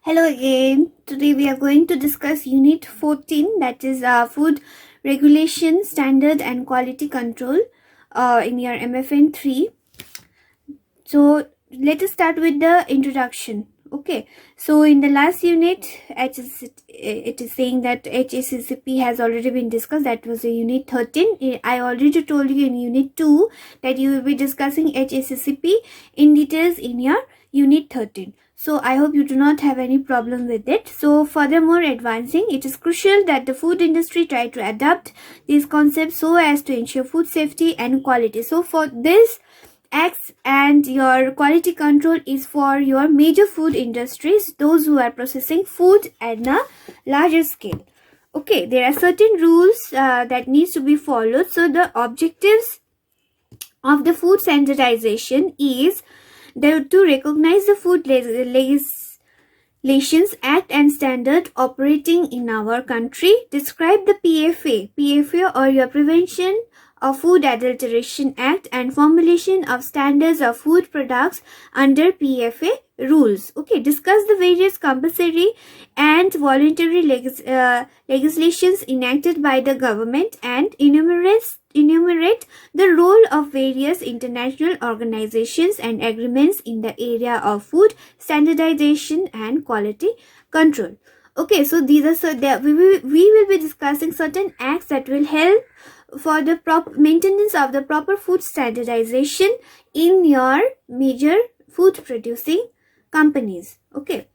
Hello again. Today we are going to discuss Unit 14, that is Food Regulation, Standard and Quality Control in your MFN 3. So let us start with the introduction. Okay, so in the last unit, it is saying that HACCP has already been discussed. That was a Unit 13. I already told you in Unit 2 that you will be discussing HACCP in details in your Unit 13. So I hope you do not have any problem with it. So furthermore, advancing, it is crucial that the food industry try to adapt these concepts so as to ensure food safety and quality. So for this acts and your quality control is for your major food industries, those who are processing food at a larger scale. Okay, there are certain rules that needs to be followed. So the objectives of the food standardization is to recognize the food Legislations Act and standard operating in our country, describe the PFA or your Prevention of Food Adulteration Act and formulation of standards of food products under PFA rules. Okay, discuss the various compulsory and voluntary legislations enacted by the government and enumerate the role of various international organizations and agreements in the area of food standardization and quality control. Okay, so these are we will be discussing certain acts that will help for the maintenance of the proper food standardization in your major food producing companies. Okay.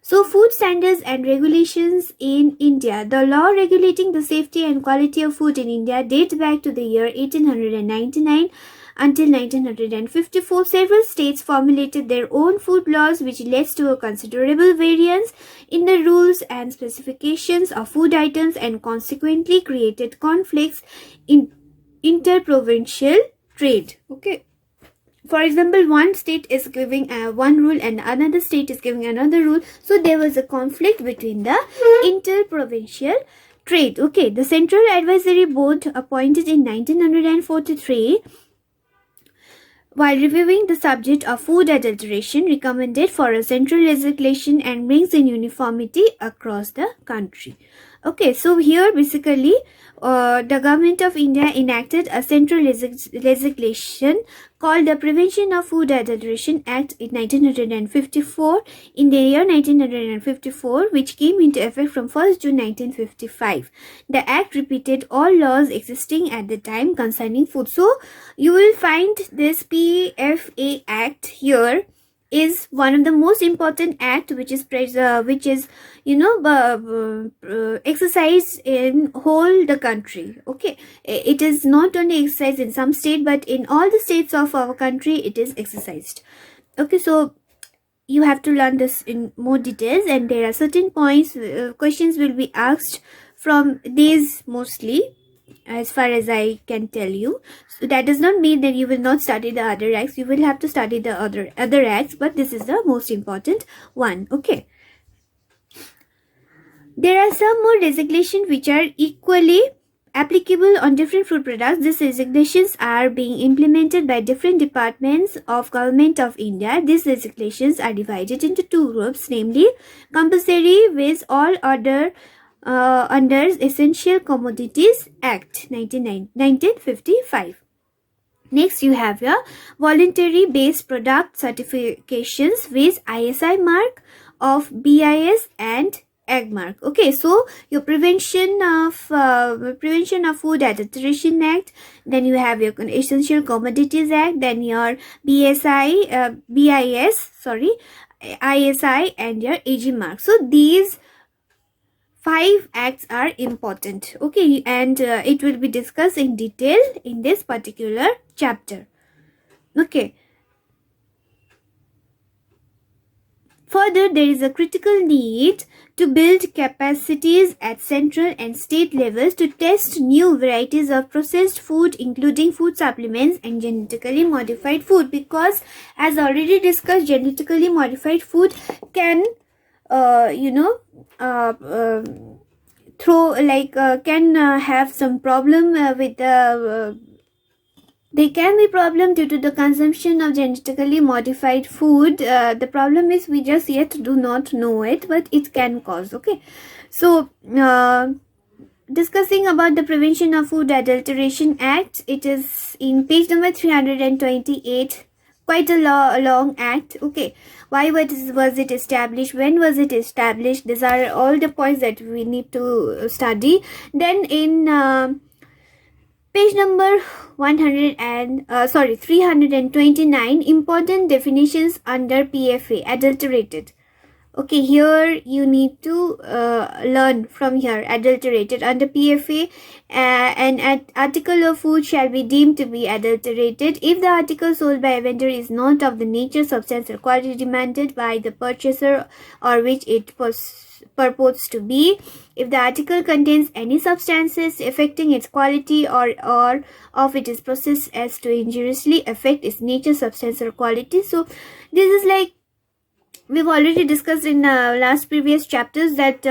So, food standards and regulations in India. The law regulating the safety and quality of food in India dates back to the year 1899 until 1954. Several states formulated their own food laws, which led to a considerable variance in the rules and specifications of food items and consequently created conflicts in interprovincial trade. Okay. For example, one state is giving one rule and another state is giving another rule. So there was a conflict between the interprovincial trade. Okay, the Central Advisory Board appointed in 1943 while reviewing the subject of food adulteration recommended for a central legislation and brings in uniformity across the country. Okay, so here basically the government of India enacted a central legislation called the Prevention of Food Adulteration Act in 1954 in the year 1954, which came into effect from 1st June 1955. The act repeated all laws existing at the time concerning food. So you will find this PFA Act here is one of the most important act which is exercised in whole the country. Okay, it is not only exercised in some state but in all the states of our country it is exercised. Okay, so you have to learn this in more details, and there are certain points questions will be asked from these mostly, as far as I can tell you. So that does not mean that you will not study the other acts. You will have to study the other acts, but this is the most important one. Okay. There are some more designations which are equally applicable on different food products. These designations are being implemented by different departments of Government of India. These designations are divided into two groups, namely compulsory with all other under Essential Commodities Act 1955. Next, you have your voluntary based product certifications with ISI mark of BIS and AG mark. Okay, so your Prevention of Food Adulteration Act, then you have your Essential Commodities Act, then your ISI and your AG mark. So these 5 acts are important. Okay, and it will be discussed in detail in this particular chapter. Okay. Further, there is a critical need to build capacities at central and state levels to test new varieties of processed food, including food supplements and genetically modified food, because as already discussed, genetically modified food can can have some problem with the There can be problem due to the consumption of genetically modified food. The problem is we just yet do not know it, but it can cause. Okay, so discussing about the Prevention of Food Adulteration Act, it is in page number 328. Quite a long act. Okay, why was it established? When was it established? These are all the points that we need to study. Then in page number 329, important definitions under PFA, adulterated. Okay, here you need to learn from here. Adulterated under PFA, an article of food shall be deemed to be adulterated if the article sold by a vendor is not of the nature, substance, or quality demanded by the purchaser or which it purports to be. If the article contains any substances affecting its quality or of it is processed as to injuriously affect its nature, substance, or quality. So this is like we've already discussed in last previous chapters that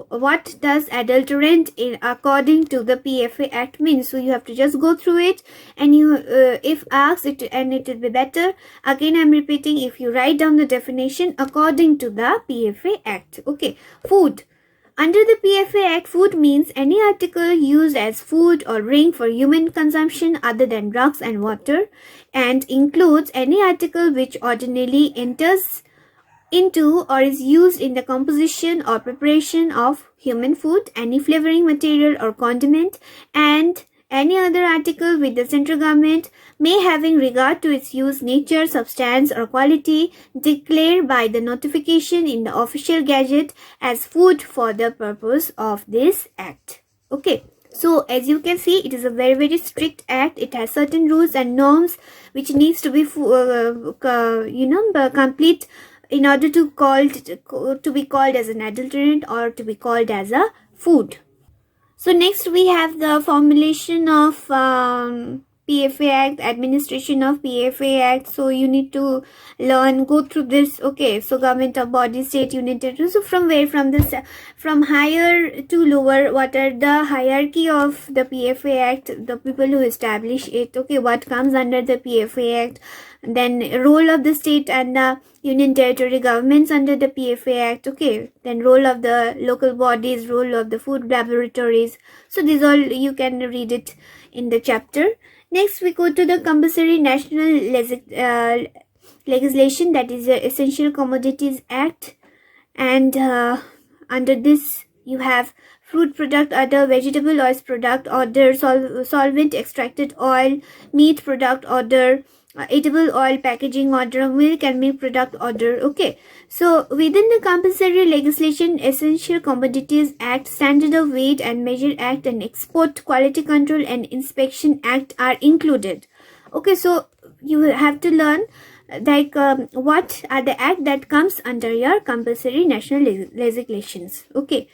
what does adulterant according to the PFA Act means. So you have to just go through it, and you if asked it, and it will be better. Again, I'm repeating, if you write down the definition according to the PFA Act. Okay, food. Under the PFA Act, food means any article used as food or drink for human consumption other than drugs and water, and includes any article which ordinarily enters into or is used in the composition or preparation of human food, any flavoring material or condiment, and any other article with the central government may, having regard to its use, nature, substance, or quality, declare by the notification in the official gazette as food for the purpose of this act. Okay. So as you can see, it is a very strict act. It has certain rules and norms which needs to be complete in order to be called as an adulterant or to be called as a food. So next we have the formulation of PFA Act, administration of PFA Act. So you need to go through this. Okay, so government of body, state, unit, so from where, from higher to lower, what are the hierarchy of the PFA Act, the people who establish it. Okay, what comes under the PFA Act, then role of the state and the union territory governments under the PFA Act. Okay, then role of the local bodies, role of the food laboratories. So these all you can read it in the chapter. Next we go to the compulsory national legislation, that is the Essential Commodities Act, and under this you have fruit product order, vegetable oils product order, solvent extracted oil, meat product order, edible oil packaging order, milk and milk product order. Okay, so within the compulsory legislation, Essential Commodities Act, Standard of Weight and Measure Act, and Export Quality Control and Inspection Act are included. Okay, so you have to learn like what are the act that comes under your compulsory national legislations. Okay,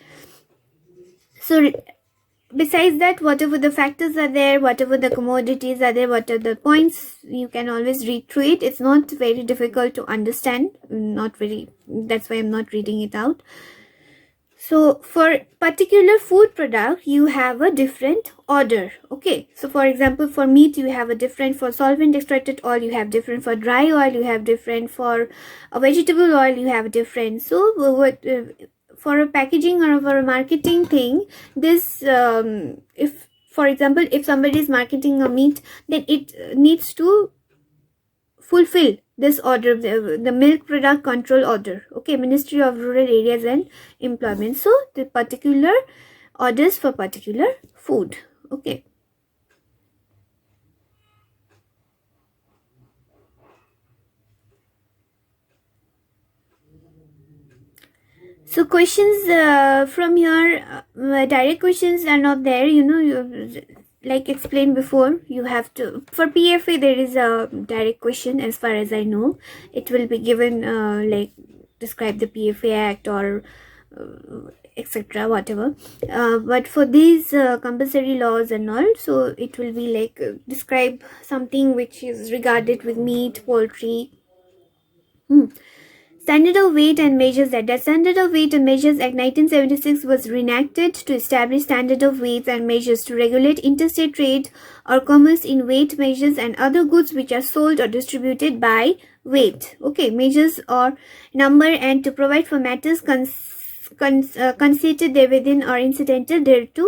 so besides that, whatever the factors are there, whatever the commodities are there, what are the points, you can always read through it. It's not very difficult to understand, that's why I'm not reading it out. So for particular food product, you have a different order. Okay, so for example, for meat you have a different, for solvent extracted oil you have different, for dry oil you have different, for a vegetable oil you have different. So what for a packaging or for a marketing thing, this if for example if somebody is marketing a meat, then it needs to fulfill this order, the milk product control order. Okay, Ministry of Rural Areas and Employment. So the particular orders for particular food. Okay, so questions from here, direct questions are not there. You like explained before, you have to, for PFA there is a direct question as far as I know. It will be given like describe the PFA Act or etc, whatever, but for these compulsory laws and all, so it will be like describe something which is regarded with meat, poultry. Standard of Weight and Measures Act. The Standard of Weight and Measures Act 1976 was reenacted to establish standard of weights and measures to regulate interstate trade or commerce in weight measures and other goods which are sold or distributed by weight. Okay, measures or number, and to provide for matters conceded therewithin or incidental thereto.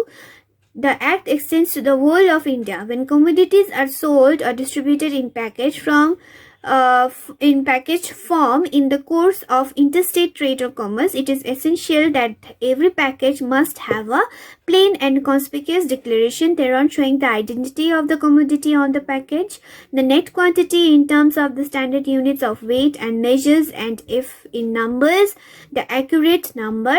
The Act extends to the whole of India. When commodities are sold or distributed in package form in the course of interstate trade or commerce, it is essential that every package must have a plain and conspicuous declaration thereon showing the identity of the commodity on the package, the net quantity in terms of the standard units of weight and measures, and if in numbers, the accurate number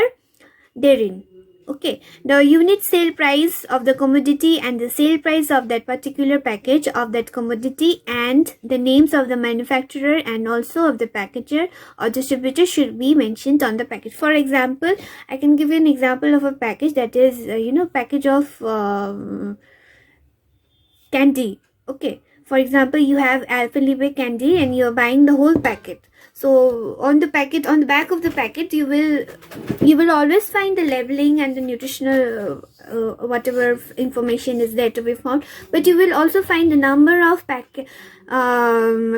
therein. Okay, the unit sale price of the commodity and the sale price of that particular package of that commodity, and the names of the manufacturer and also of the packager or distributor should be mentioned on the package. For example, I can give you an example of a package that is, package of candy. Okay, for example, you have Alphalebe candy and you are buying the whole packet. So on the packet, on the back of the packet, you will always find the labeling and the nutritional whatever information is there to be found. But you will also find the number of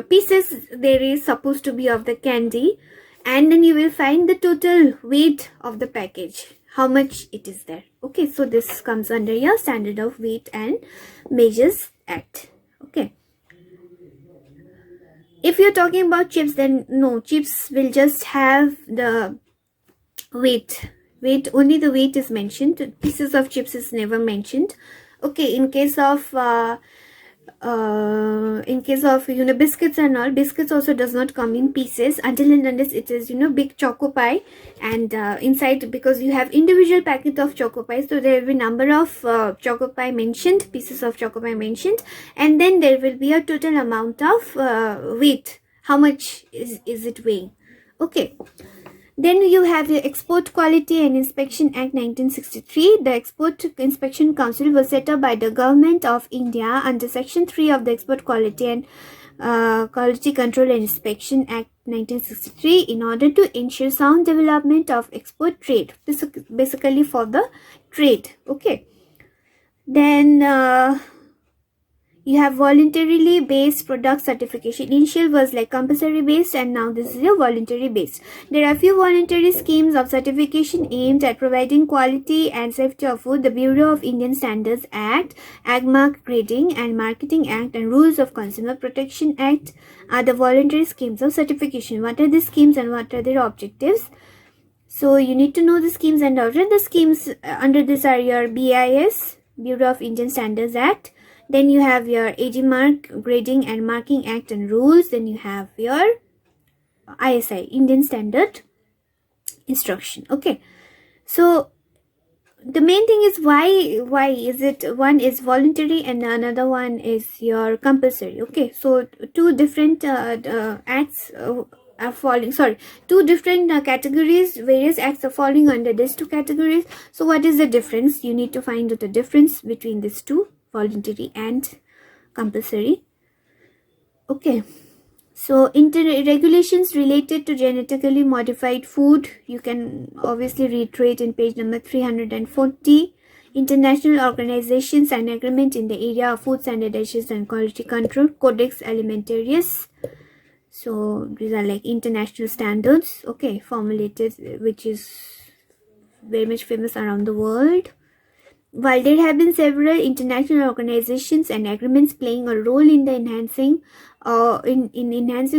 pieces there is supposed to be of the candy, and then you will find the total weight of the package, how much it is there. Okay, so this comes under your Standard of Weight and Measures Act. Okay. If you're talking about chips, then no, chips will just have the weight. Only the weight is mentioned. Pieces of chips is never mentioned. Okay, in case of biscuits and all, biscuits also does not come in pieces until and unless it is big choco pie, and inside, because you have individual packet of choco pie, so there will be number of choco pie mentioned, pieces of choco pie mentioned, and then there will be a total amount of weight, how much is it weighing. Okay. Then you have the Export Quality and Inspection Act 1963. The Export Inspection Council was set up by the Government of India under Section 3 of the Export Quality and Quality Control and Inspection Act 1963 in order to ensure sound development of export trade. This is basically for the trade. Okay. Then you have voluntarily based product certification. Initial was like compulsory based, and now this is a voluntary based. There are few voluntary schemes of certification aimed at providing quality and safety of food. The Bureau of Indian Standards Act, Agmark Grading and Marketing Act, and Rules of Consumer Protection Act are the voluntary schemes of certification. What are the schemes and what are their objectives? So you need to know the schemes, and already the schemes under this are your BIS, Bureau of Indian Standards Act. Then you have your Agmark Grading and Marking Act and Rules. Then you have your ISI, Indian Standard Instruction. Okay. So the main thing is why is it one is voluntary and another one is your compulsory. Okay. So two different acts are falling, two different categories, various acts are falling under these two categories. So what is the difference? You need to find out the difference between these two, voluntary and compulsory. Okay, so regulations related to genetically modified food, you can obviously reiterate in page number 340. International organizations and agreement in the area of food standardization and quality control, Codex Alimentarius. So these are like international standards, okay, formulated, which is very much famous around the world. While there have been several international organizations and agreements playing a role in the enhancing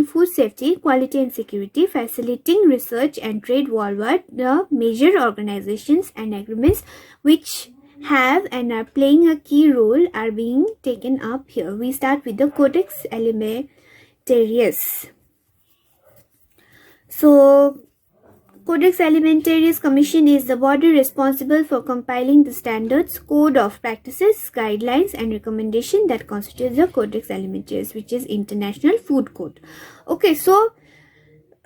food safety, quality and security, facilitating research and trade worldwide, the major organizations and agreements which have and are playing a key role are being taken up here. We start with the Codex Alimentarius. So Codex Alimentarius Commission is the body responsible for compiling the standards, code of practices, guidelines and recommendation that constitutes the Codex Alimentarius, which is International Food Code. Okay, so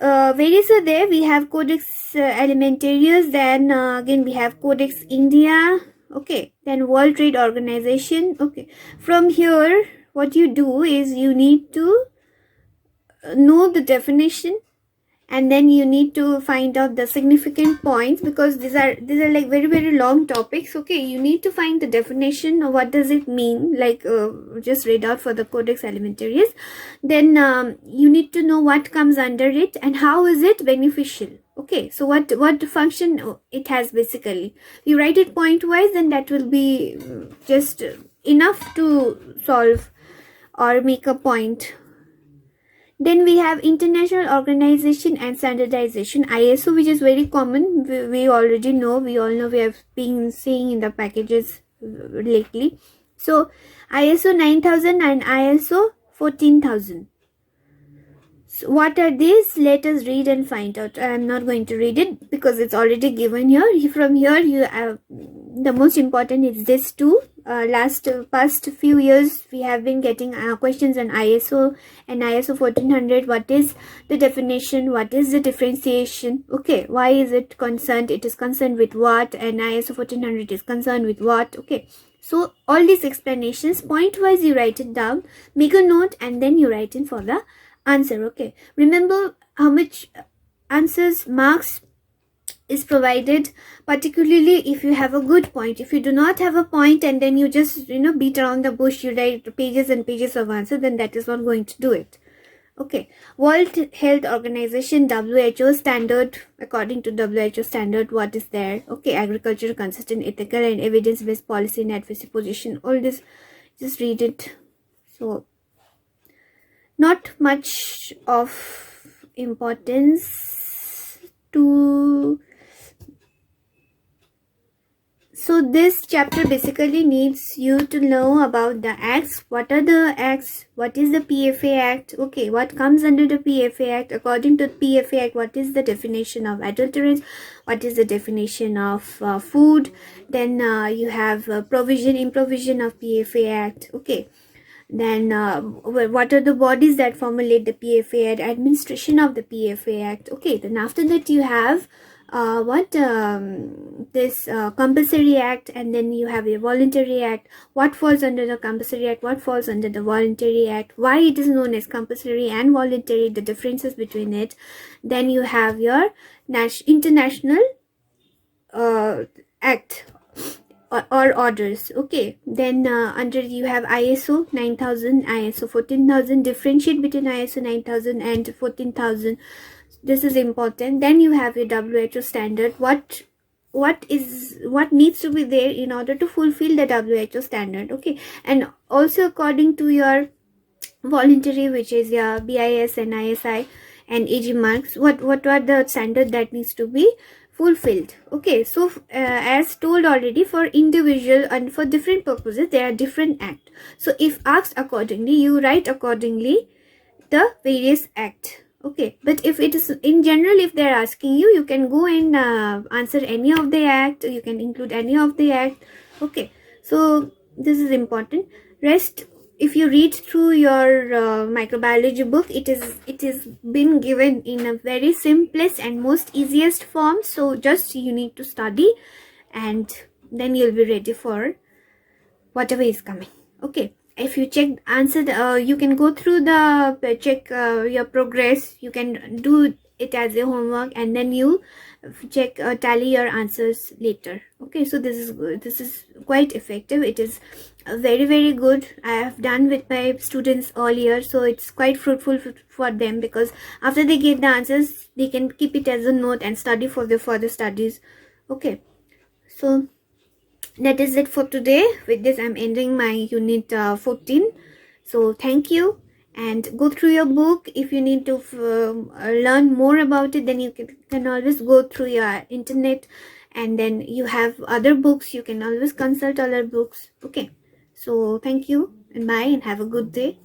various are there. We have Codex Alimentarius, then again we have Codex India, okay, then World Trade Organization. Okay, from here what you do is you need to know the definition. and then you need to find out the significant points, because these are like very very long topics. Okay, you need to find the definition of what does it mean, like just read out for the Codex Alimentarius. Then you need to know what comes under it and how is it beneficial. Okay, so what function it has. Basically, you write it point wise, and that will be just enough to solve or make a point. Then we have International Organization and Standardization, ISO, which is very common. We already know, we all know, we have been seeing in the packages lately. So ISO 9000 and ISO 14000. So what are these? Let us read and find out. I am not going to read it because it's already given here. From here, you have the most important is this two. Past few years, we have been getting questions on ISO and ISO 1400. What is the definition? What is the differentiation? Okay, why is it concerned? It is concerned with what? And ISO 1400 is concerned with what? Okay. So all these explanations, point wise, you write it down, make a note, and then you write in for the answer. Okay, remember how much answers marks is provided, particularly if you have a good point. If you do not have a point and then you just beat around the bush, you write pages and pages of answer, then that is not going to do it. Okay, World Health Organization, WHO standard. According to WHO standard, what is there? Okay, agriculture, consistent, ethical and evidence-based policy and advocacy position. All this, just read it. So not much of importance to. So this chapter basically needs you to know about the acts. What are the acts? What is the PFA Act? Okay, what comes under the PFA Act? According to the PFA Act, what is the definition of adulterants? What is the definition of food? Then you have improvision of PFA Act. Okay. Then what are the bodies that formulate the PFA Act? Administration of the PFA Act. Okay, then after that you have this compulsory act, and then you have a voluntary act. What falls under the compulsory act? What falls under the voluntary act? Why it is known as compulsory and voluntary, the differences between it. Then you have your international act or orders. Okay, then under you have ISO 9000, ISO 14000. Differentiate between ISO 9000 and 14000. This is important. Then you have your WHO standard. What needs to be there in order to fulfill the WHO standard. Okay, and also according to your voluntary, which is your BIS and ISI and AG marks, what are the standard that needs to be fulfilled. Okay, so as told already, for individual and for different purposes there are different act. So if asked accordingly, you write accordingly the various act. Okay, but if it is in general, if they're asking you, you can go and answer any of the act. You can include any of the act. Okay, so this is important. Rest, if you read through your microbiology book, it is been given in a very simplest and most easiest form. So just you need to study, and then you'll be ready for whatever is coming. Okay, if you check answer, you can go through the check your progress. You can do it as a homework, and then you check tally your answers later. Okay, so this is quite effective. It is very very good. I have done with my students earlier, so it's quite fruitful for them, because after they get the answers, they can keep it as a note and study for the further studies. Okay, so that is it for today. With this, I'm ending my unit 14. So thank you, and go through your book. If you need to learn more about it, then you can always go through your internet, and then you have other books. You can always consult other books. Okay, so thank you and bye, and have a good day.